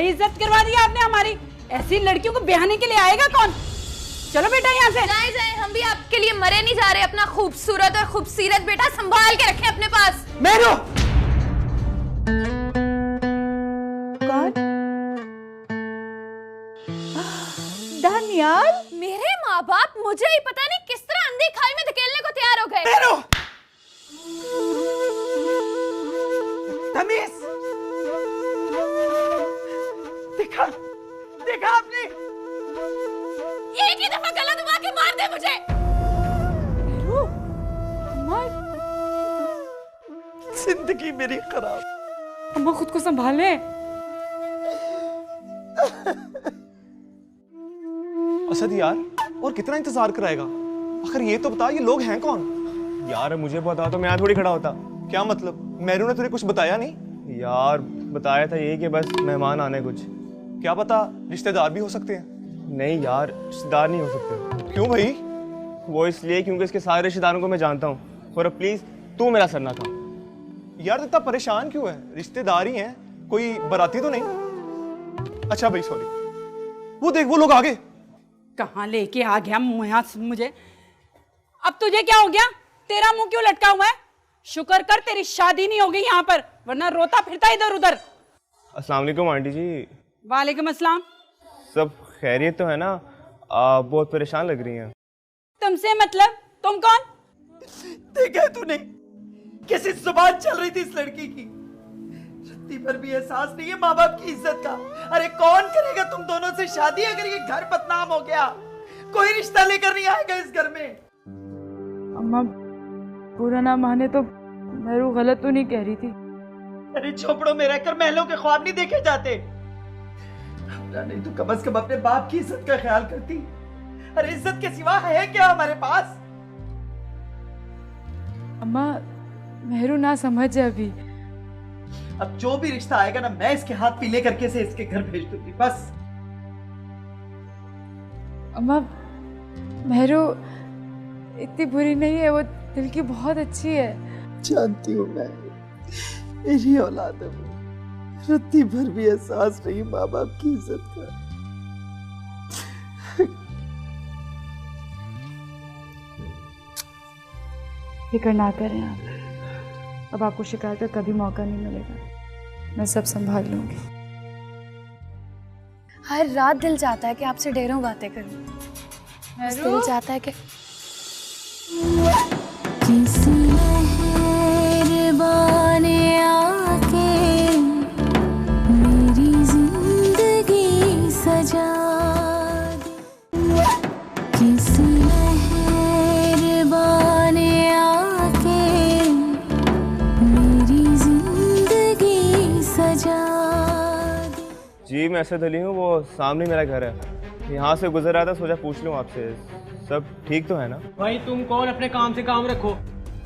बड़ी इज्जत करवा दी आपने हमारी। ऐसी लड़कियों को ब्याहने के लिए आएगा कौन? चलो बेटा यहाँ से। जाए जाए, हम भी आपके लिए मरे नहीं जा रहे। अपना खूबसूरत और खूबसीरत बेटा संभाल के रखें अपने पास। मेरो कौन? दानियाल? मेरे माँ बाप मुझे ही पता नहीं किस तरह अंधी खाई में धकेलने को तैयार हो गए। मेरो तमीज देखा देखा आपने? एक ही दफा गला दबा के मार दे मुझे। जिंदगी मेरी खराब। अम्मा खुद को संभाले। असद यार, और कितना इंतजार कराएगा? आखिर ये तो बता, ये लोग हैं कौन? यार मुझे बता तो मैं यहाँ थोड़ी खड़ा होता। क्या मतलब, मेरू ने तुझे कुछ बताया नहीं? यार बताया था ये कि बस मेहमान आने कुछ। क्या पता रिश्तेदार भी हो सकते हैं। नहीं यार, रिश्तेदार नहीं हो सकते। क्यों भाई? वो इसलिए क्योंकि इसके सारे रिश्तेदारों को मैं जानता हूँ। और प्लीज तू मेरा सर ना खा। यार इतना परेशान क्यों है? रिश्तेदार ही हैं, कोई बाराती तो नहीं? अच्छा भाई सॉरी। वो देख, वो लोग आ गए। कहाँ लेके आ गया मुझे? अब तुझे क्या हो गया? तेरा मुंह क्यों लटका हुआ है? शुक्र कर तेरी शादी नहीं हो गई यहाँ पर, वरना रोता फिरता इधर उधर। अस्सलाम वालेकुम आंटी जी। वालेकुम अस्सलाम। सब खैरियत तो है ना? आप बहुत परेशान लग रही हैं। तुमसे मतलब? तुम कौन? देखा तूने कैसी जुबान चल रही थी इस लड़की की? रत्ती पर भी एहसास नहीं है माँ बाप की इज्जत का। अरे कौन करेगा तुम दोनों से शादी अगर ये घर बदनाम हो गया? कोई रिश्ता लेकर नहीं आएगा इस घर में। अम्मा बुरा ना माने तो मेरू गलत तो नहीं कह रही थी। अरे झोपड़ों में रहकर महलों के ख्वाब नहीं देखे जाते। नहीं तो कम से कम अपने बाप की इज्जत का ख्याल करती। अरे इज्जत के सिवा है क्या हमारे पास? अम्मा मेहरू ना समझ अभी। अब जो भी रिश्ता आएगा ना, मैं इसके हाथ पीले करके से इसके घर भेज दूंगी बस। अम्मा मेहरू इतनी बुरी नहीं है, वो दिल की बहुत अच्छी है। जानती हूँ मैं, मेरी औलाद है वो। रत्ती भर भी एहसास नहीं माँ बाप की इज्जत का। फिक्र ना करें आप, अब आपको शिकायत का कभी मौका नहीं मिलेगा। मैं सब संभाल लूंगी। हर रात दिल चाहता है कि आपसे ढेरों बातें करूं। दिल चाहता है कि किसी मेहरबान आके मेरी जिंदगी सजा दे। किसी मेहरबान आके मेरी जिंदगी सजा दे। जी मैं असद अली हूँ, वो सामने मेरा घर है। यहाँ से गुजर रहा था, सोचा पूछ लूँ आपसे, सब ठीक तो है ना? भाई तुम कौन, अपने काम से काम रखो।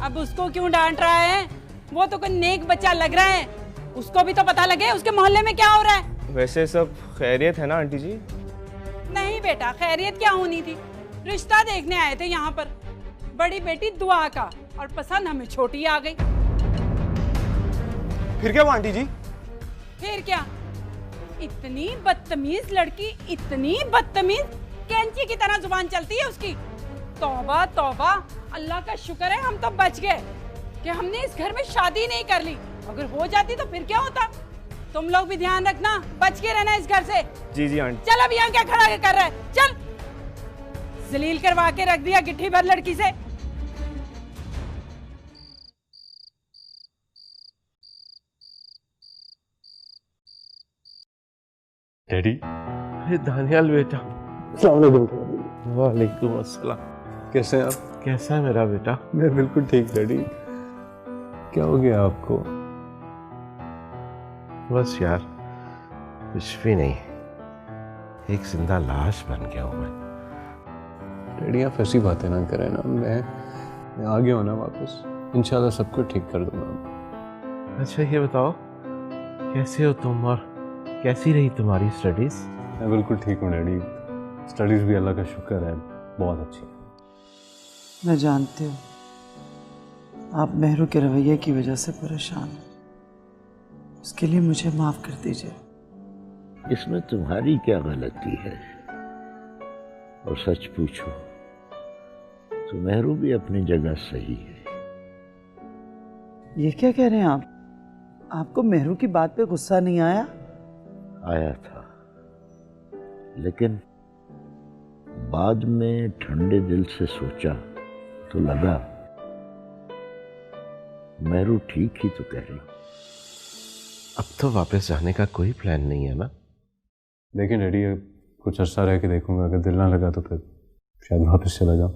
अब उसको क्यों डांट रहा है? वो तो कोई नेक बच्चा लग रहा है, उसको भी तो पता लगे उसके मोहल्ले में क्या हो रहा है। वैसे सब खैरियत है ना आंटी जी? नहीं बेटा, खैरियत क्या होनी थी? रिश्ता देखने आए थे यहाँ पर, बड़ी बेटी दुआ का, और पसंद हमें छोटी आ गई। फिर क्या हुआ आंटी जी? फिर क्या? इतनी बदतमीज लड़की, इतनी बदतमीज, कैंची की तरह जुबान चलती है उसकी। तौबा तौबा, अल्लाह का शुक्र है हम तो बच गए कि हमने इस घर में शादी नहीं कर ली। अगर हो जाती तो फिर क्या होता? तुम लोग भी ध्यान रखना, बच के रहना इस घर से। जी जी आंटी। चल अब यहाँ क्या खड़ा कर रहा है? चल, जलील करवा के रख दिया गिट्ठी भर लड़की से। डैडी। अरे दानियाल बेटा। वालेकुम अस्सलाम। कैसे हैं आप? कैसा है मेरा बेटा? मैं बिल्कुल ठीक डैडी। क्या हो गया आपको? बस यार कुछ भी नहीं, एक जिंदा लाश बन गया हूँ मैं। डैडी आप ऐसी बातें ना करें ना, मैं आ गया हूँ ना वापस, इंशाल्लाह सब कुछ ठीक कर दूंगा। अच्छा ये बताओ कैसे हो तुम और कैसी रही तुम्हारी स्टडीज? मैं बिल्कुल ठीक हूँ डैडी, स्टडीज भी अल्लाह का शुक्र है बहुत अच्छी है। मैं जानती हूँ आप मेहरू के रवैये की वजह से परेशान हैं, उसके लिए मुझे माफ कर दीजिए। इसमें तुम्हारी क्या गलती है? और सच पूछो तो मेहरू भी अपनी जगह सही है। ये क्या कह रहे हैं आप? आपको मेहरू की बात पे गुस्सा नहीं आया? आया था, लेकिन बाद में ठंडे दिल से सोचा तो लगा मेहरू ठीक ही तो कह रही। अब तो वापस जाने का कोई प्लान नहीं है ना? लेकिन डैडी कुछ अर्सा रह के देखूंगा, अगर दिल ना लगा तो फिर शायद वापस चला जाऊं।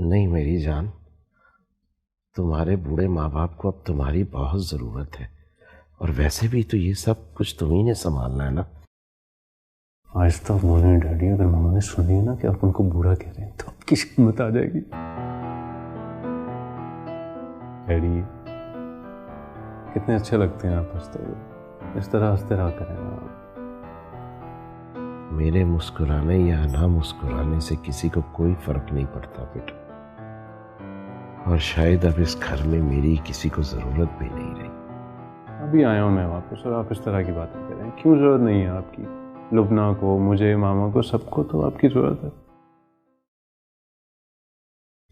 नहीं मेरी जान, तुम्हारे बूढ़े माँ बाप को अब तुम्हारी बहुत जरूरत है, और वैसे भी तो ये सब कुछ तुम्ही ने संभालना है ना। आज तो बोले डैडी, अगर मामा ने सुनी ना कि आप उनको बुरा कह रहे हैं तो आपकी हिम्मत आ जाएगी। डैडी कितने अच्छे लगते हैं आप हंसते हुए, इस तरह हंसते रहा करें आप। मेरे मुस्कुराने या ना मुस्कुराने से किसी को कोई फर्क नहीं पड़ता बेटा, और शायद अब इस घर में मेरी किसी को जरूरत भी नहीं रही। अभी आया हूँ मैं वापस और आप इस तरह की बातें कर रहे हैं। क्यों जरूरत नहीं है आपकी? लुबना को, मुझे, मामा को, सबको तो आपकी जरूरत है।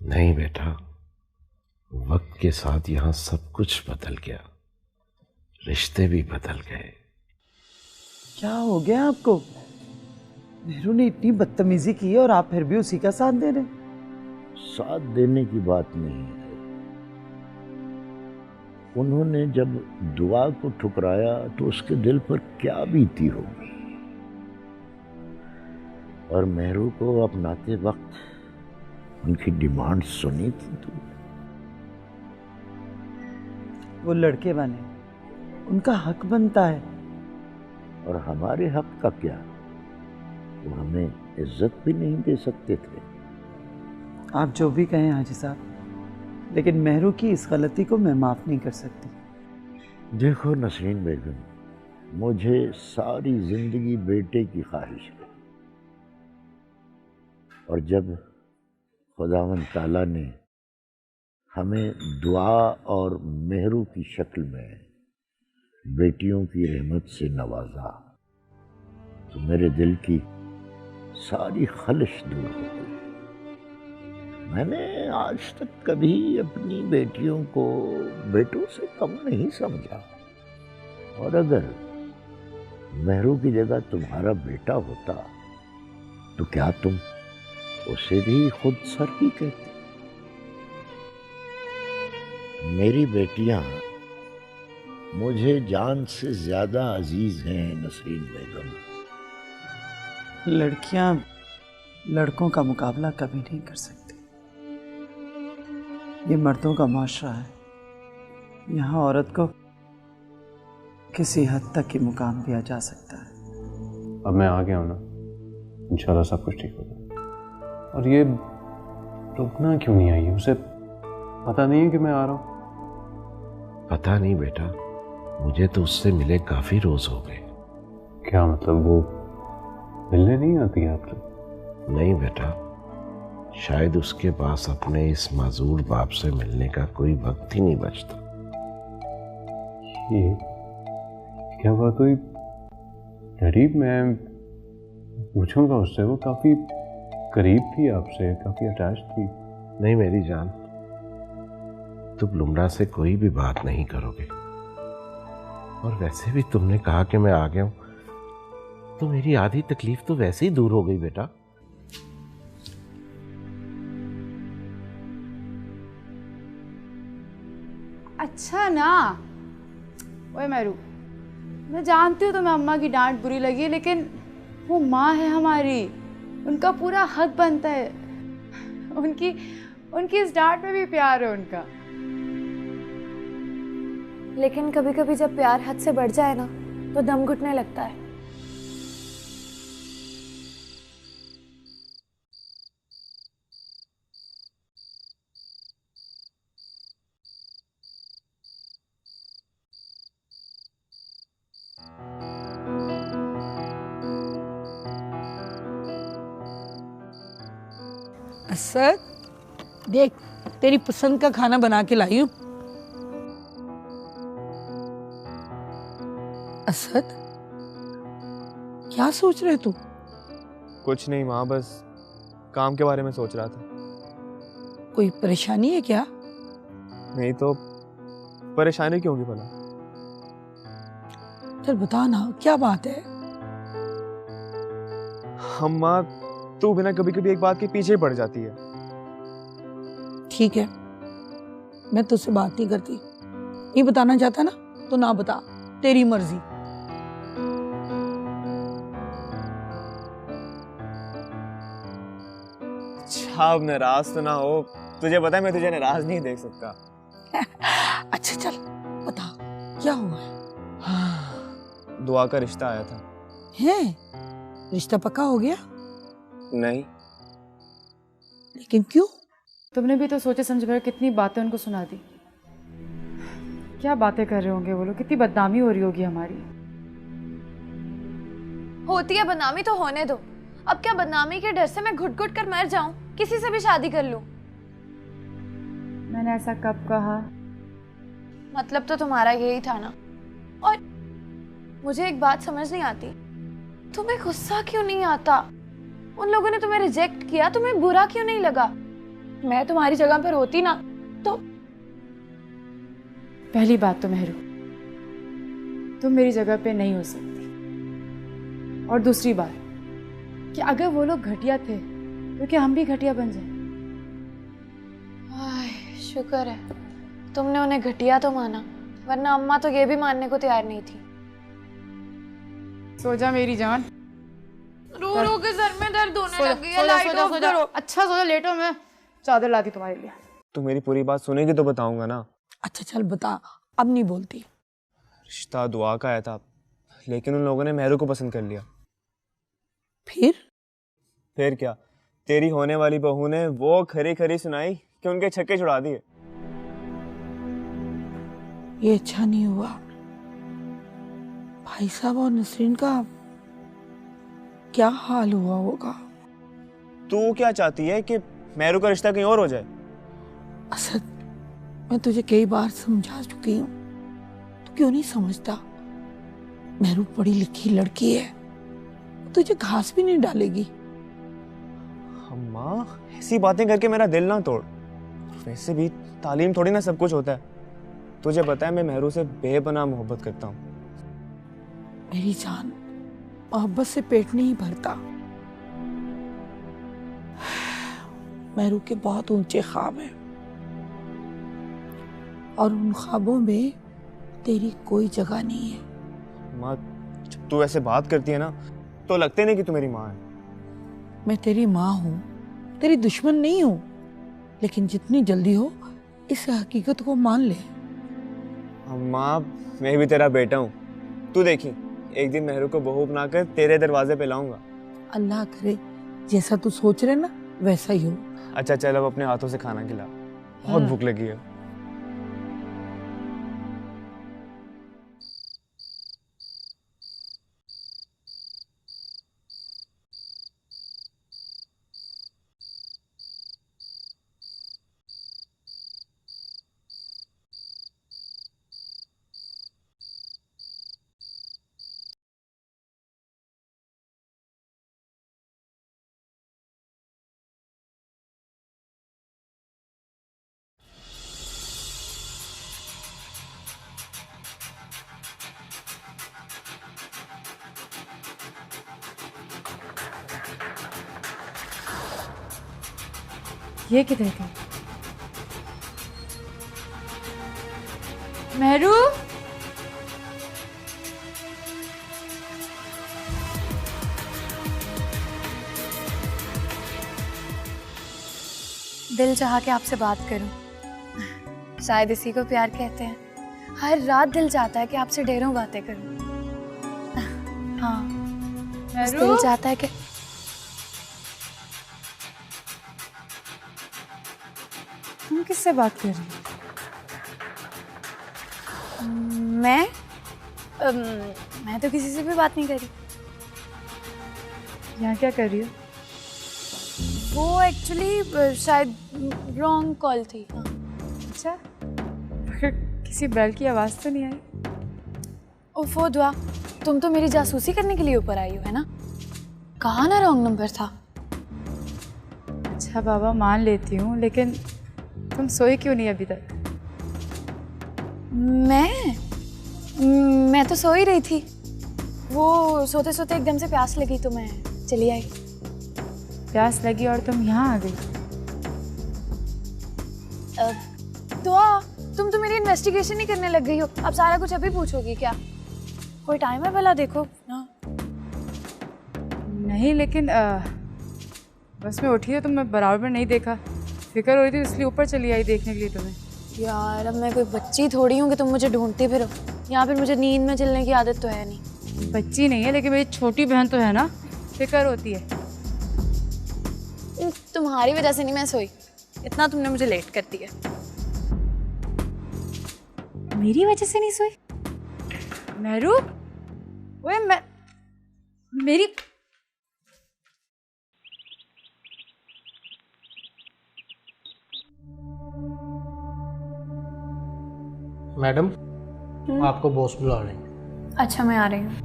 नहीं बेटा, वक्त के साथ यहाँ सब कुछ बदल गया, रिश्ते भी बदल गए। क्या हो गया आपको? मेहरू ने इतनी बदतमीजी की है और आप फिर भी उसी का साथ दे रहे? साथ देने की बात नहीं है। उन्होंने जब दुआ को ठुकराया तो उसके दिल पर क्या बीती होगी, और मेहरू को अपनाते वक्त उनकी डिमांड सुनी थी तो वो लड़के बने, उनका हक बनता है। और हमारे हक का क्या? वो हमें इज्जत भी नहीं दे सकते थे। आप जो भी कहें हाजी साहब, लेकिन मेहरू की इस गलती को मैं माफ नहीं कर सकती। देखो नसरीन बेगम, मुझे सारी जिंदगी बेटे की ख्वाहिश है, और जब खुदावंद ताला ने हमें दुआ और मेहरू की शक्ल में बेटियों की रहमत से नवाजा तो मेरे दिल की सारी खलिश दूर हो गई। मैंने आज तक कभी अपनी बेटियों को बेटों से कम नहीं समझा, और अगर मेहरू की जगह तुम्हारा बेटा होता तो क्या तुम उसे भी खुद सर ही कहती? मेरी बेटियां मुझे जान से ज्यादा अजीज हैं नसरीन बेगम। लड़कियां लड़कों का मुकाबला कभी नहीं कर सकती। ये मर्दों का माशरा है, यहाँ औरत को किसी हद तक ही मुकाम दिया जा सकता है। अब मैं आ गया हूँ ना, इंशाल्लाह सब कुछ ठीक होगा। और ये रुकना क्यों नहीं आई? उसे पता नहीं है कि मैं आ रहा हूँ? पता नहीं बेटा, मुझे तो उससे मिले काफी रोज हो गए। क्या मतलब? वो मिलने नहीं आती है आपसे? नहीं बेटा, शायद उसके पास अपने इस माजूर बाप से मिलने का कोई वक्त ही नहीं बचता। ये क्या बात हुई डैडी? मैं पूछूंगा उससे, वो काफी करीब थी आपसे, काफी अटैच थी। नहीं मेरी जान, तुम लुमना से कोई भी बात नहीं करोगे, और वैसे भी तुमने कहा कि मैं आ गया हूं, तो मेरी आधी तकलीफ तो वैसे ही दूर हो गई बेटा। अच्छा ना। ओए मेहरू, मैं जानती हूँ तुम्हें अम्मा की डांट बुरी लगी, लेकिन वो माँ है हमारी, उनका पूरा हक बनता है। उनकी इस डांट में भी प्यार है उनका। लेकिन कभी कभी जब प्यार हद से बढ़ जाए ना तो दम घुटने लगता है। असद, देख तेरी पसंद का खाना बना के लाई हूं। असद, क्या सोच रहे तू? कुछ नहीं माँ, बस काम के बारे में सोच रहा था। कोई परेशानी है क्या? नहीं तो परेशानी क्यों होगी भला? चल बता ना, क्या बात है? हम माँ, तू बिना कभी कभी एक बात के पीछे ही पड़ जाती है। ठीक है, मैं तुझसे बात नहीं करती। नहीं बताना चाहता ना तो ना बता, तेरी मर्जी। अच्छा, अब नाराज तो ना हो, तुझे पता है मैं तुझे नाराज नहीं देख सकता। अच्छा चल बता, क्या हुआ है? दुआ का रिश्ता आया था। है? रिश्ता पक्का हो गया? नहीं। लेकिन क्यों? तुमने भी तो सोचे समझे कर कितनी बातें उनको सुना दी। क्या बातें कर रहे होंगे वो लोग, कितनी बदनामी हो रही होगी हमारी। होती है बदनामी तो होने दो। अब क्या बदनामी के डर से मैं घुट घुट कर मर जाऊं, किसी से भी शादी कर लूं? मैंने ऐसा कब कहा? मतलब तो तुम्हारा यही था ना। और मुझे एक बात समझ नहीं आती, तुम्हें गुस्सा क्यों नहीं आता? उन लोगों ने तुम्हें रिजेक्ट किया, तुम्हें बुरा क्यों नहीं लगा? मैं तुम्हारी जगह पर होती ना तो। पहली बात तो मेहरू, तुम मेरी जगह पे नहीं हो सकती। और दूसरी बात कि अगर वो लोग घटिया थे तो क्या हम भी घटिया बन जाए? शुक्र है तुमने उन्हें घटिया तो माना, वरना अम्मा तो ये भी मानने को तैयार नहीं थी। सो जा मेरी जान। रो रो के सर में दर्द होने लग गया। लाइट ऑफ करो। अच्छा सो जा, लेटो, मैं चादर लाती तुम्हारे लिए। तू मेरी पूरी बात सुनेगी तो बताऊंगा ना। अच्छा चल बता, अब नहीं बोलती। रिश्ता दुआ का आया था, लेकिन उन लोगों ने मेहरू को पसंद कर लिया। फिर क्या, तेरी होने वाली बहू ने वो खरी खरी सुनाई कि उनके छक्के छुड़ा दिए। ये अच्छा नहीं हुआ। भाई साहब और नसरीन का क्या हाल हुआ होगा? तू क्या चाहती है कि मेहरू का रिश्ता कहीं और हो जाए? असद, मैं तुझे कई बार समझा चुकी हूँ, तू क्यों नहीं समझता? मेहरू पढ़ी लिखी लड़की है, तुझे घास भी नहीं डालेगी। अम्मा, ऐसी बातें करके मेरा दिल ना तोड़। वैसे भी तालीम थोड़ी ना सब कुछ होता है। तुझे पता है मैं मेहरू से बेपनाह मोहब्बत करता हूँ। मेरी जान, मोहब्बत से पेट नहीं भरता। मेहरू के बहुत ऊंचे ख्वाब हैं और उन ख्वाबों में तेरी कोई जगह नहीं है। माँ, जब तू ऐसे बात करती है ना तो लगते नहीं कि तू मेरी माँ है। मैं तेरी माँ हूँ, तेरी दुश्मन नहीं हूँ, लेकिन जितनी जल्दी हो इस हकीकत को मान ले। अम्मा, मैं भी तेरा बेटा हूँ। तू देखी, एक दिन मेहरू को बहू बनाकर तेरे दरवाजे पे लाऊंगा। अल्लाह करे जैसा तू सोच रहे ना वैसा ही हो। अच्छा चल, अब अपने हाथों से खाना खिला, बहुत भूख लगी है। ये किधर गई? मेहरू, दिल चाहा के आपसे बात करूं, शायद इसी को प्यार कहते हैं। हर रात दिल चाहता है कि आपसे ढेरों बातें करूं। हाँ, बस दिल चाहता है कि तुम किससे बात कर रही हो? मैं तो किसी से भी बात नहीं करी। यहाँ क्या कर रही हो? वो एक्चुअली शायद रॉन्ग कॉल थी। हाँ। अच्छा, किसी बैल की आवाज़ तो नहीं आई? ओफो दुआ, तुम तो मेरी जासूसी करने के लिए ऊपर आई हो, है ना? कहाँ ना रॉन्ग नंबर था। अच्छा बाबा, मान लेती हूँ, लेकिन तुम सोई क्यों नहीं अभी तक? मैं तो सो ही रही थी। वो सोते सोते एकदम से प्यास लगी तो मैं चली आई। प्यास लगी और तुम यहाँ आ गई? दुआ, तुम तो मेरी इन्वेस्टिगेशन ही करने लग गई हो। अब सारा कुछ अभी पूछोगी क्या? कोई टाइम है भला, देखो ना। नहीं, लेकिन बस मैं उठी तो तुम्हें बराबर में नहीं देखा, फिक्र हो रही थी इसलिए ऊपर चली आई देखने के लिए तुम्हें। यार अब मैं कोई बच्ची थोड़ी हूँ कि तुम मुझे ढूंढती फिरो। यहाँ फिर मुझे नींद में चलने की आदत तो है नहीं। बच्ची नहीं है, लेकिन मेरी छोटी बहन तो है ना, फिक्र होती है। तुम्हारी वजह से नहीं मैं सोई, इतना तुमने मुझे लेट कर दिया। मेरी वजह से नहीं सोई? मेहरू, ओए मेरी मैडम, आपको बॉस बुला रहे हैं। अच्छा, मैं आ रही हूँ।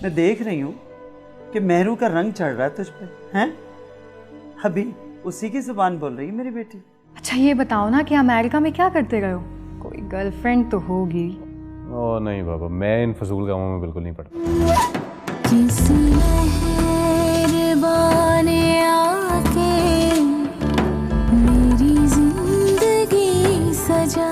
मैं देख रही हूँ कि मेहरू का रंग चढ़ रहा है तुझ पे, हैं? अभी उसी की जुबान बोल रही है मेरी बेटी। अच्छा ये बताओ ना कि अमेरिका में क्या करते गए हो? कोई गर्लफ्रेंड तो होगी। ओ नहीं बाबा, मैं इन फजूल कामों में बिल्कुल नहीं पड़ता। मेरी जिंदगी सजा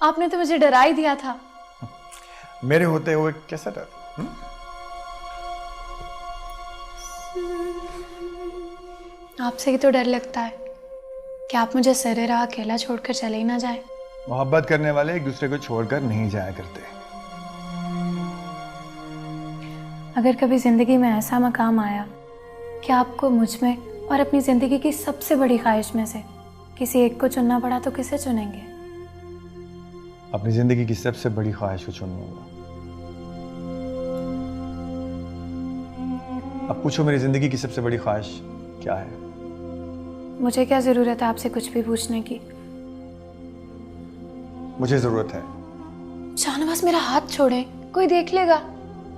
आपने तो मुझे डरा ही दिया था। मेरे होते हुए कैसा डर? आपसे ही तो डर लगता है कि आप मुझे सरे राह अकेला छोड़कर चले ही ना जाए। मोहब्बत करने वाले एक दूसरे को छोड़कर नहीं जाया करते। अगर कभी जिंदगी में ऐसा मकाम आया कि आपको मुझ में और अपनी जिंदगी की सबसे बड़ी ख्वाहिश में से किसी एक को चुनना पड़ा तो किसे चुनेंगे? अपनी जिंदगी की सबसे बड़ी ख्वाहिश को चुनूंगा। अब पूछो मेरी जिंदगी की सबसे बड़ी ख्वाहिश क्या है? मुझे क्या जरूरत है आपसे कुछ भी पूछने की? मुझे जरूरत है। शाहनवाज मेरा हाथ छोड़े, कोई देख लेगा।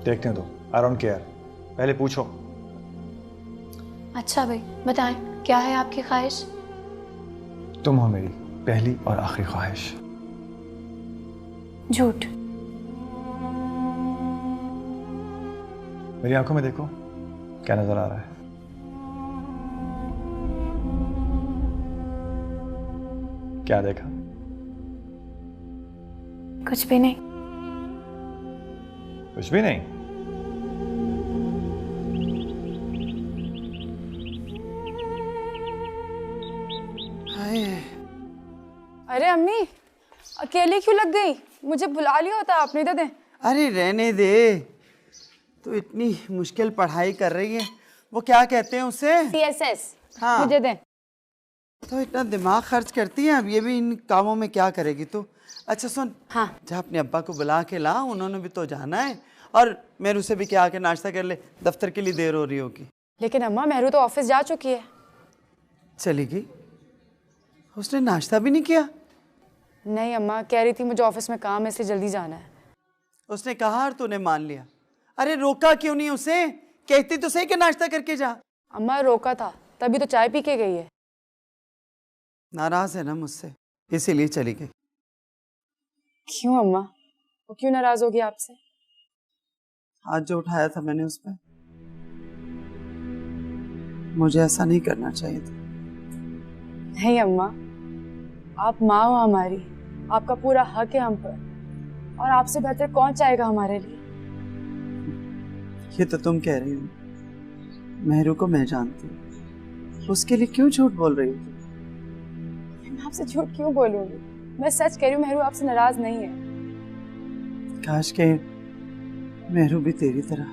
देखने दो, आई डोंट केयर। पहले पूछो। अच्छा भाई बताएं, क्या है आपकी ख्वाहिश? तुम हो मेरी पहली और आखिरी ख्वाहिश। झूठ। मेरी आंखों में देखो, क्या नजर आ रहा है? क्या देखा? कुछ भी नहीं। कुछ भी नहीं? अरे अम्मी, अकेली क्यों लग गई? मुझे बुला लिया होता आपने। दे दे। अरे रहने दे, तो इतनी मुश्किल पढ़ाई कर रही है। वो क्या कहते हैं उसे? CSS। हाँ, मुझे दे। तो इतना दिमाग खर्च करती है, अब ये भी इन कामों में क्या करेगी तू? अच्छा सुन, हाँ, जा अपने अब्बा को बुला के ला, उन्होंने भी तो जाना है। और मेरू से भी क्या आके नाश्ता कर ले, दफ्तर के लिए देर हो रही होगी। लेकिन अम्मा मेहरू तो ऑफिस जा चुकी है। चली गई? उसने नाश्ता भी नहीं किया? नहीं अम्मा, कह रही थी मुझे ऑफिस में काम है इसलिए जल्दी जाना है। उसने कहा और तूने मान लिया। अरे रोका क्यों नहीं उसे कहती तो सही कि नाश्ता करके जा। अम्मा रोका था, तभी तो चाय पी के गई है। नाराज है ना मुझसे, इसीलिए चली गई। क्यों अम्मा, वो क्यों नाराज होगी आपसे? हाथ जो उठाया था मैंने उस पर, मुझे ऐसा नहीं करना चाहिए था। नहीं अम्मा, आप माँ हो हमारी, आपका पूरा हक है हम पर, और आपसे बेहतर कौन चाहेगा हमारे लिए। ये तो तुम कह रही हो, मेहरू को मैं जानती हूँ, उसके लिए क्यों झूठ बोल रही हो? मैं आपसे झूठ क्यों बोलूंगी? मैं सच कह रही हूँ, मेहरू आपसे नाराज नहीं है। काश के मेहरू भी तेरी तरह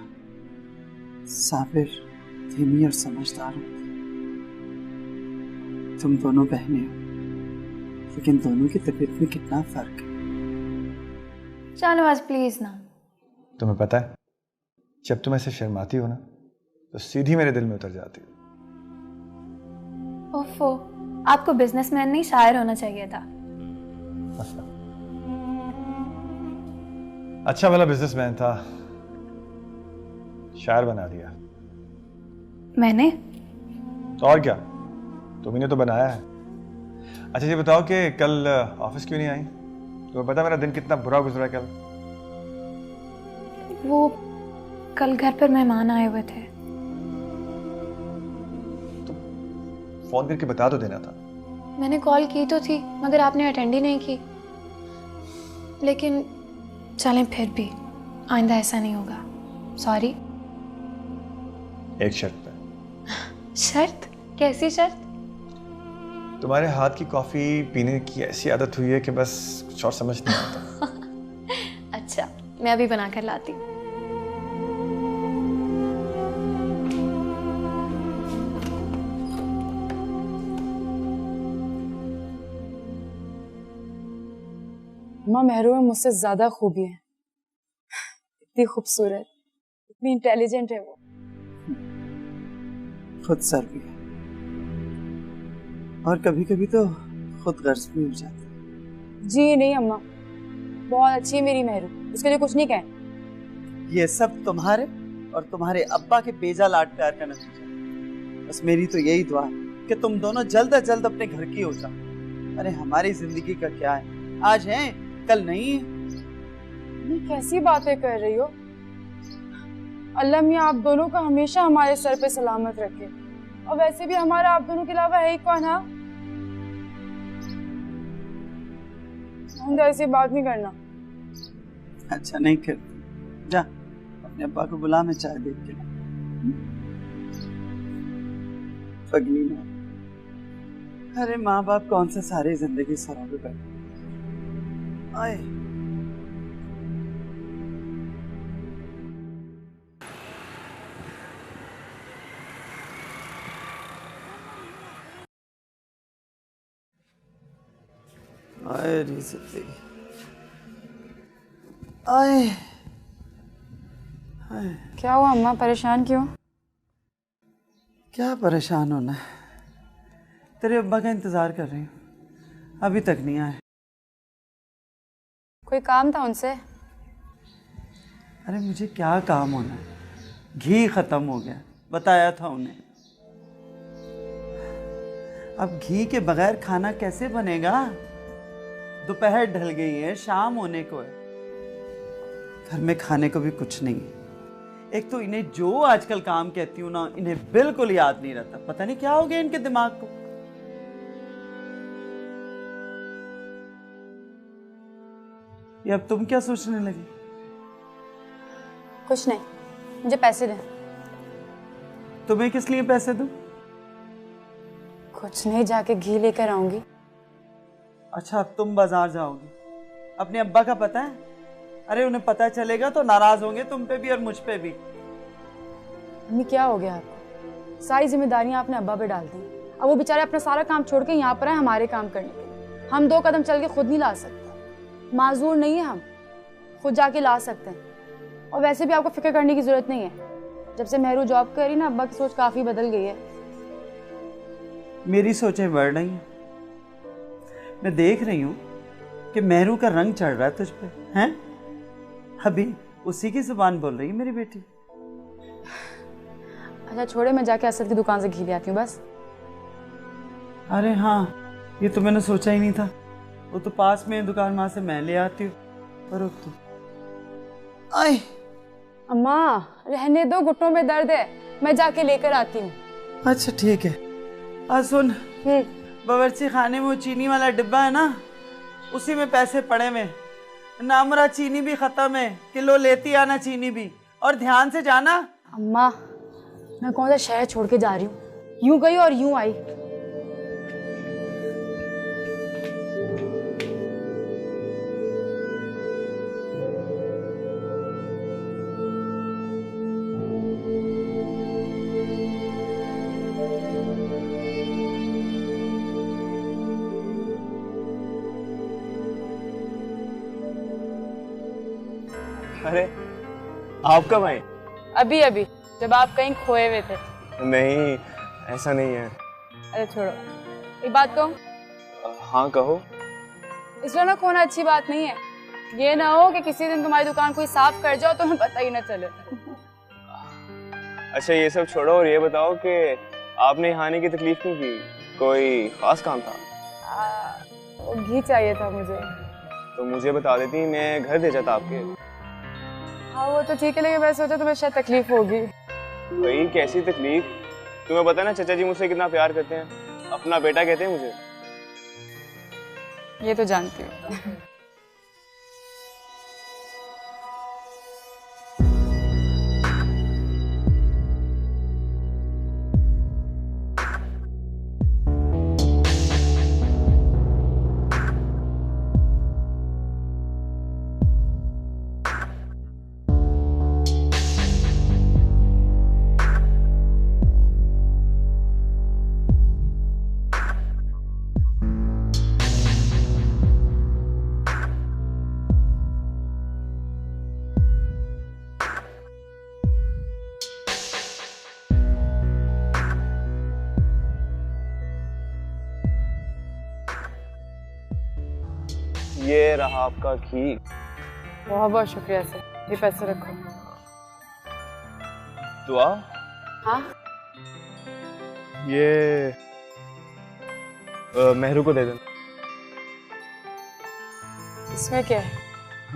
साबिर, धीमी और समझदार होती। तुम दोनों बहनें हो, लेकिन दोनों की तबीयत में कितना फर्क है। शाहनवाज प्लीज ना। तुम्हें पता है, जब तुम ऐसे शर्माती हो ना, तो सीधी मेरे दिल में उतर जाती हो। ओफो, आपको बिजनेसमैन नहीं शायर होना चाहिए था। अच्छा भला बिजनेसमैन था, शायर बना दिया। मैंने? तो और क्या, तुम्ही तो बनाया है। अच्छा ये बताओ कि कल ऑफिस क्यों नहीं आई? तुम्हें पता मेरा दिन कितना बुरा गुजरा कल? वो कल घर पर मेहमान आए हुए थे। तो फोन करके बता तो देना था। मैंने कॉल की तो थी, मगर आपने अटेंड ही नहीं की। लेकिन चलें फिर भी, आइंदा ऐसा नहीं होगा। सॉरी। एक शर्त पे। शर्त? कैसी शर्त? तुम्हारे हाथ की कॉफी पीने की ऐसी आदत हुई है कि बस कुछ और समझ नहीं आता। अच्छा, मैं अभी बना कर लाती हूँ। अम्मा, मेहरू में मुझसे ज्यादा खूबी है। इतनी खूबसूरत, इतनी इंटेलिजेंट है वो। खुद सर भी है, और कभी कभी तो खुद गर्ज भी हो जाती है। जी नहीं अम्मा, बहुत अच्छी है मेरी मेहरू, उसके लिए कुछ नहीं कहें। ये सब तुम्हारे और तुम्हारे अब्बा के बेजा लाड प्यार का नतीजा। बस मेरी तो यही दुआ है कि तुम दोनों जल्द अज जल्द अपने घर की हो जाओ। अरे हमारी जिंदगी का क्या है, आज है कल नहीं है। ये कैसी बातें कर रही हो? अल्लाह मियां आप दोनों को हमेशा हमारे सर पे सलामत रखे। और वैसे भी हमारा आप दोनों के अलावा है ही कौन? हाँ, ऐसी बात नहीं करना। अच्छा नहीं करती, जा अपने अब्बा को बुला, मैं चाय देख के ला। पगली ना, अरे माँ बाप कौन से सारी जिंदगी सरों पे बैठे। आए आए री जिंदगी, आए। क्या हुआ अम्मा, परेशान क्यों? क्या परेशान होना है, तेरे अब्बा का इंतजार कर रही हूँ, अभी तक नहीं आए। कोई काम था उनसे? अरे मुझे क्या काम होना है, घी खत्म हो गया, बताया था उन्हें। अब घी के बगैर खाना कैसे बनेगा? दोपहर ढल गई है, शाम होने को है, घर में खाने को भी कुछ नहीं है। एक तो इन्हें जो आजकल काम कहती हूँ ना, इन्हें बिल्कुल याद नहीं रहता। पता नहीं क्या हो गया इनके दिमाग को। ये अब तुम क्या सोचने लगी? कुछ नहीं, मुझे पैसे दें। तुम्हें किस लिए पैसे दूं? कुछ नहीं, जाके घी लेकर आऊंगी। अच्छा अब तुम बाजार जाओगी, अपने अब्बा का पता है? अरे उन्हें पता चलेगा तो नाराज होंगे तुम पे भी और मुझ पे भी। मम्मी क्या हो गया आपको? सारी जिम्मेदारियां आपने अब्बा पे डाल दी। अब वो बेचारे अपना सारा काम छोड़ के यहाँ पर आए हमारे काम करने के लिए। हम 2 कदम चल के खुद नहीं ला सकते, माजूर नहीं है हम, खुद जाके ला सकते हैं। और वैसे भी आपको फिक्र करने की जरूरत नहीं है। जब से मेहरू जॉब करी ना, अब्बा की सोच काफी बदल गई है। मेरी सोचें बढ़ रही हैं, मैं देख रही हूँ कि मेहरू का रंग चढ़ रहा है तुझ पे, हैं? अभी उसी की जुबान बोल रही है मेरी बेटी। अच्छा छोड़े, मैं जाके असद की दुकान से घी ले आती हूँ बस। अरे हाँ, ये तो मैंने सोचा ही नहीं था। वो तो पास में है दुकान, वहां से मैं ले आती हूँ। पर रुक तू। आए अम्मा रहने दो, घुटनों में दर्द है, मैं जाके लेकर आती हूँ। अच्छा ठीक है। सुन, बावर्ची खाने में वो चीनी वाला डिब्बा है ना, उसी में पैसे पड़े में। नामरा चीनी भी खत्म है, किलो लेती आना चीनी भी, और ध्यान से जाना। अम्मा मैं कौन सा शहर छोड़ के जा रही हूँ, यूं गई और यूं आई। अरे आप कब आए? अभी अभी, जब आप कहीं खोए हुए थे। नहीं, ऐसा नहीं है। अरे छोड़ो, एक बात कहूँ? हाँ कहो। इसलिए ना खोना अच्छी बात नहीं है। ये ना हो कि किसी दिन तुम्हारी दुकान कोई साफ कर जाओ तो हमें पता ही ना चले। अच्छा ये सब छोड़ो और ये बताओ कि आपने यहाँ आने की तकलीफ क्यों की? कोई खास काम था? वो घी चाहिए था मुझे। तो मुझे बता देती, मैं घर दे जाता आपके। हाँ वो तो ठीक है, लेकिन मैं सोचा तुम्हें शायद तकलीफ होगी। भाई कैसी तकलीफ? तुम्हें पता है ना चाचा जी मुझसे कितना प्यार करते हैं, अपना बेटा कहते हैं मुझे। ये तो जानती हूँ। ये रहा आपका घी। बहुत बहुत शुक्रिया सर, ये पैसे रखो। दुआ? हाँ ये मेहरू को दे देना। इसमें क्या है?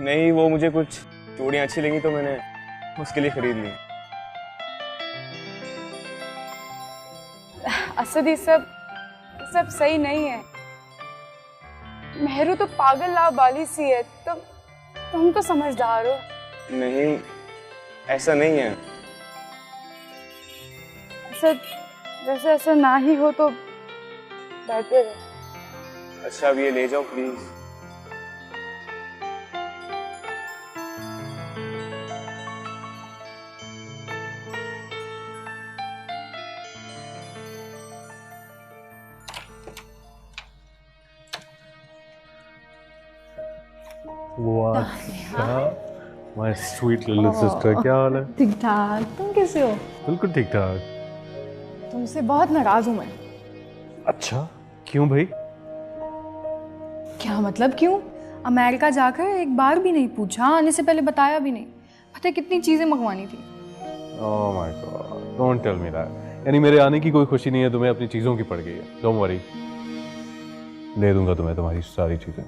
नहीं, वो मुझे कुछ चूड़ियाँ अच्छी लगी तो मैंने उसके लिए खरीद ली। असद ये सब सही नहीं है। मेहरू तो पागल लाबाली सी है, तुम तो समझदार हो। नहीं, ऐसा नहीं है। वैसे ऐसा ना ही हो तो बेहतर है। अच्छा अब ये ले जाओ please. My sweet little sister, क्या हाल है? ठीक ठाक, तुम कैसे हो? बिल्कुल ठीक ठाक। तुमसे बहुत नाराज हूँ मैं। अच्छा क्यों भाई? क्या मतलब क्यों? अमेरिका जाकर एक बार भी नहीं पूछा, आने से पहले बताया भी नहीं। पता है कितनी चीजें मंगवानी थी। Oh my God, don't tell me that. यानी मेरे आने की कोई खुशी नहीं है, तुम्हें अपनी चीजों की पड़ गई है। डोंट वरी, दे दूंगा तुम्हें तुम्हारी सारी चीजें।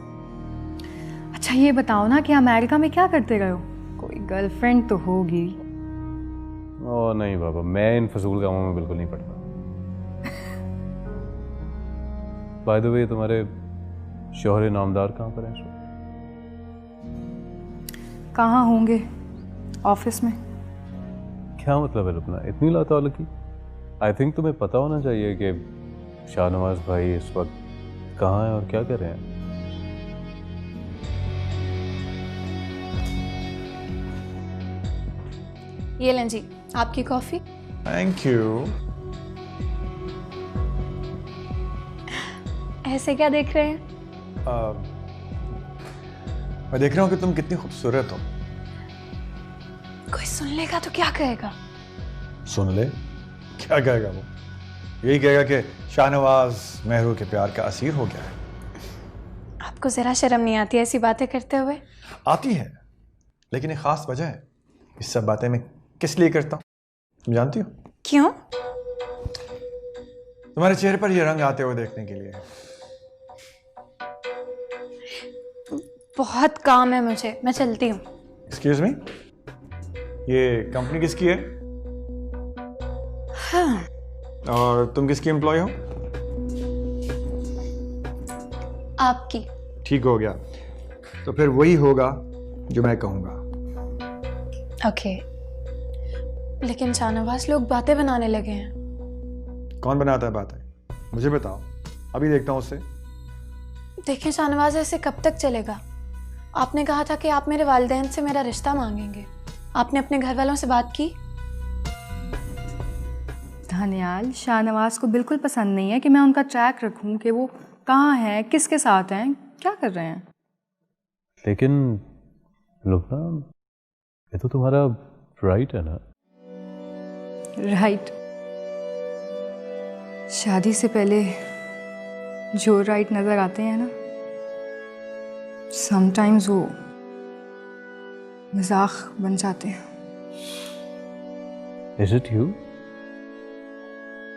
अच्छा ये बताओ ना कि अमेरिका में क्या करते रहे हो? कोई गर्लफ्रेंड तो होगी। ओह नहीं बाबा, मैं इन फजूल कामों में बिल्कुल नहीं पड़ता। बाय द वे, तुम्हारे शौहरे नामदार कहाँ पर हैं? कहाँ होंगे? ऑफिस में। क्या मतलब है रुपना, इतनी लातौलकी? आई थिंक तुम्हें पता होना चाहिए कि शाहनवाज भाई इस वक्त कहाँ हैं और क्या कर रहे हैं। ये लें जी आपकी कॉफी। Thank you. ऐसे क्या देख रहे हैं? मैं देख रहा हूँ कि तुम कितनी खूबसूरत हो। कोई सुन लेगा तो क्या कहेगा? सुन ले, क्या कहेगा वो? यही कहेगा कि शाहनवाज मेहरू के प्यार का असीर हो गया है। आपको जरा शर्म नहीं आती ऐसी बातें करते हुए? आती है, लेकिन एक खास वजह है। इस सब बातें मैं किस लिए करता हूँ तुम जानती हो? क्यों? तुम्हारे चेहरे पर ये रंग आते हुए देखने के लिए। बहुत काम है मुझे, मैं चलती हूँ। एक्सक्यूज मी, ये कंपनी किसकी है? हाँ। और तुम किसकी एम्प्लॉय हो? आपकी। ठीक हो गया, तो फिर वही होगा जो मैं कहूंगा। ओके। लेकिन शाहनवाज, लोग बातें बनाने लगे हैं। कौन बनाता है बातें? मुझे बताओ, अभी देखता हूँ उससे। देखें शाहनवाज, ऐसे कब तक चलेगा? आपने कहा था कि आप मेरे वालिदैन से मेरा रिश्ता मांगेंगे। आपने अपने घर वालों से बात की? धनियाल, शाहनवाज को बिल्कुल पसंद नहीं है कि मैं उनका ट्रैक रखूं कि वो कहाँ हैं, किसके साथ हैं, क्या कर रहे हैं। लेकिन लुबना, ये तो तुम्हारा राइट है ना? राइट। शादी से पहले जो राइट नजर आते हैं ना, समटाइम्स वो मजाक बन जाते हैं। Is it you?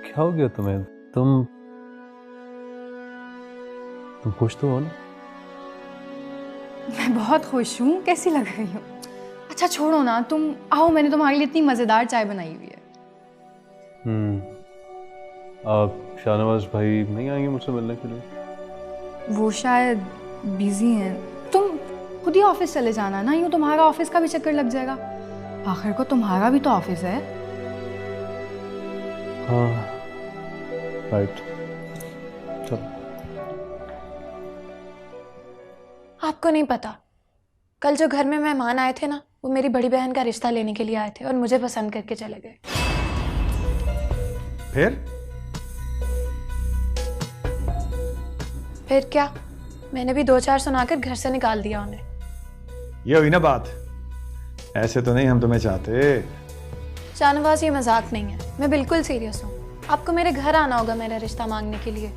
क्या हो गया तुम्हें? तुम खुश तो हो ना? मैं बहुत खुश हूँ। कैसी लग रही हूँ? अच्छा छोड़ो ना, तुम आओ, मैंने तुम्हारे लिए इतनी मज़ेदार चाय बनाई हुई है। आप शाहनवाज भाई नहीं आएंगे मुझसे मिलने के लिए? वो शायद बिजी हैं। तुम खुद ही ऑफिस चले जाना ना, यूँ तुम्हारा ऑफिस का भी चक्कर लग जाएगा। आखिर को तुम्हारा भी तो ऑफिस है। हाँ, राइट। चलो। आपको नहीं पता, कल जो घर में मेहमान आए थे ना, वो मेरी बड़ी बहन का रिश्ता लेने के लिए आए थे और मुझे पसंद करके चले गए। फिर क्या, मैंने भी 2-4 सुनाकर घर से निकाल दिया उन्हें। ये हुई ना बात। ऐसे तो नहीं हम तुम्हें चाहते। शाहनवाज, ये मजाक नहीं है, मैं बिल्कुल सीरियस हूँ। आपको मेरे घर आना होगा मेरा रिश्ता मांगने के लिए।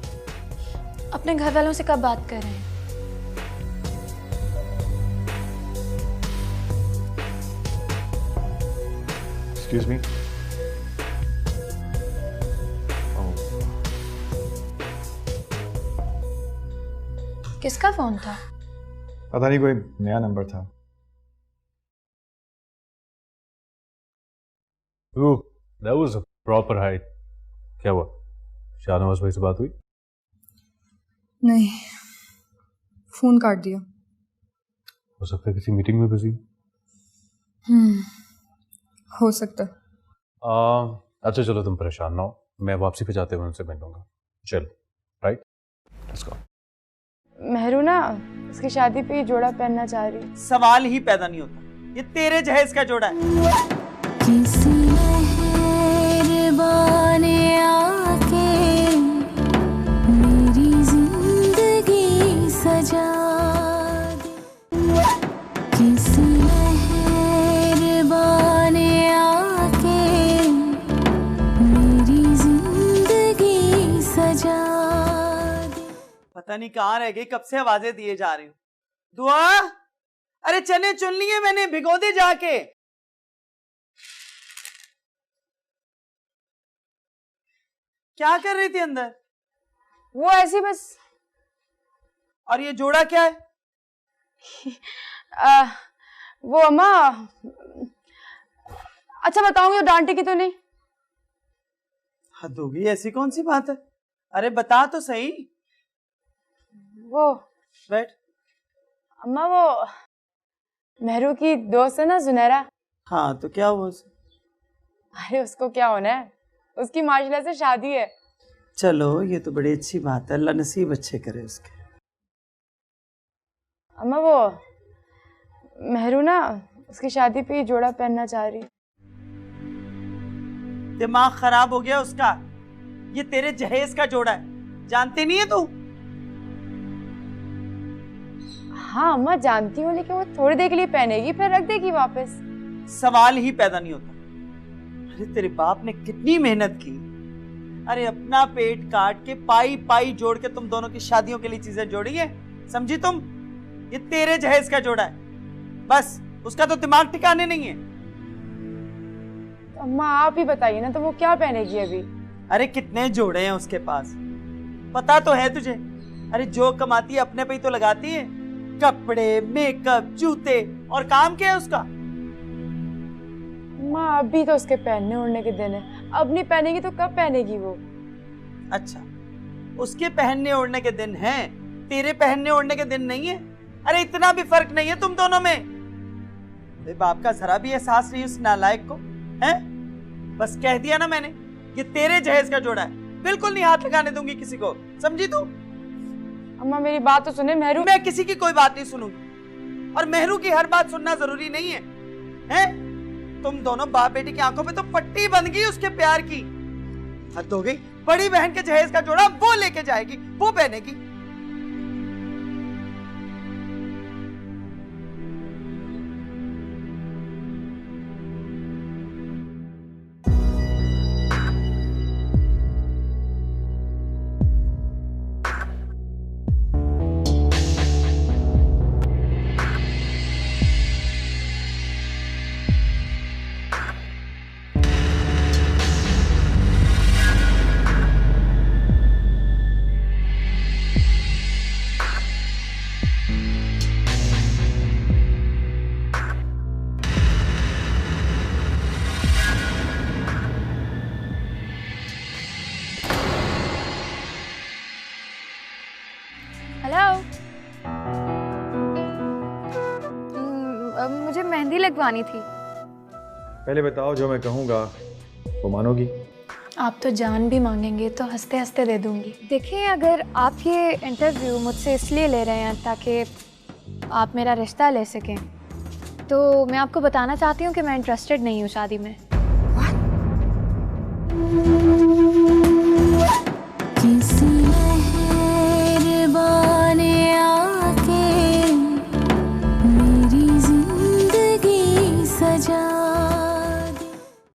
अपने घर वालों से कब बात कर रहे हैं? Excuse me? किसका फोन था? पता नहीं, कोई नया नंबर था। Ooh, that was a proper height. क्या हुआ? शाहनवाज भाई से बात हुई? नहीं, फोन काट दिया। हो सकता है किसी मीटिंग में बिजी। हो सकता है। अच्छा चलो, तुम परेशान ना हो, मैं वापसी पे जाते हुए उनसे मिल लूंगा। चल, राइट, लेट्स गो। मेहरू ना उसकी शादी पे ये जोड़ा पहनना चाह रही। सवाल ही पैदा नहीं होता, ये तेरे जहेज का जोड़ा है। किसी मेहरबान आके मेरी जिंदगी सजा दे। किसी मेहरबान आके मेरी जिंदगी सजा दे। पता नहीं कहाँ रह गई, कब से आवाजें दिए जा रही हूँ। दुआ, अरे चने चुन लिए मैंने, भिगो दे जाके। क्या कर रही थी अंदर? वो ऐसी बस। और ये जोड़ा क्या है? वो अम्मा, अच्छा बताऊंगी तो डांटेगी तो नहीं? हद हो गई, ऐसी कौन सी बात है? अरे बता तो सही। वो बैठ। अम्मा, वो मेहरू की दोस्त है ना जुनैरा। हाँ, तो क्या हुआ उसे? अरे उसको क्या होना है, उसकी माशाल्लाह से शादी है। चलो, ये तो बड़ी अच्छी बात है, अल्लाह नसीब अच्छे करे उसके। अम्मा, वो मेहरू ना उसकी शादी पे ये जोड़ा पहनना चाह रही। दिमाग खराब हो गया उसका। ये तेरे जहेज का जोड़ा है, जानती नहीं है तू? हाँ अम्मा जानती हूँ, लेकिन वो थोड़ी देर के लिए पहनेगी फिर रख देगी वापस। सवाल ही पैदा नहीं होता। अरे तेरे बाप ने कितनी मेहनत की। अरे अपना पेट काट के पाई पाई जोड़ के तुम दोनों की शादियों के लिए चीजें जोड़ी है, समझी तुम? ये तेरे जहेज का जोड़ा है, बस उसका तो दिमाग ठिकाने नहीं है। अम्मा आप ही बताइए ना, तो वो क्या पहनेगी अभी? अरे कितने जोड़े हैं उसके पास, पता तो है तुझे। अरे जो कमाती है अपने पे ही तो लगाती है, कपड़े, मेकअप, जूते, और काम क्या है उसका? माँ अभी तो उसके पहनने ओढ़ने के दिन है, अब नहीं पहनेगी तो कब पहनेगी वो? अच्छा, उसके पहनने ओढ़ने के दिन हैं, तेरे पहनने ओढ़ने के दिन नहीं है? अरे इतना भी फर्क नहीं है तुम दोनों में। अरे बाप का जरा भी एहसास नहीं उस नालायक को, हैं? बस कह दिया ना मैंने, ये तेरे जहेज का जोड़ा है, बिल्कुल नहीं हाथ लगाने दूंगी किसी को, समझी तू? अम्मा मेरी बात तो सुने मेहरू। मैं किसी की कोई बात नहीं सुनूंगी, और मेहरू की हर बात सुनना जरूरी नहीं है, हैं? तुम दोनों बाप बेटी की आंखों पे तो पट्टी बंध गई उसके प्यार की। हद हो गई, बड़ी बहन के जहेज का जोड़ा वो लेके जाएगी, वो पहनेगी। मुझे मेहंदी लगवानी थी। पहले बताओ, जो मैं कहूँगा वो मानोगी? आप तो जान भी मांगेंगे तो हंसते हंसते दे दूंगी। देखिए, अगर आप ये इंटरव्यू मुझसे इसलिए ले रहे हैं ताकि आप मेरा रिश्ता ले सकें, तो मैं आपको बताना चाहती हूँ कि मैं इंटरेस्टेड नहीं हूँ शादी में। किसी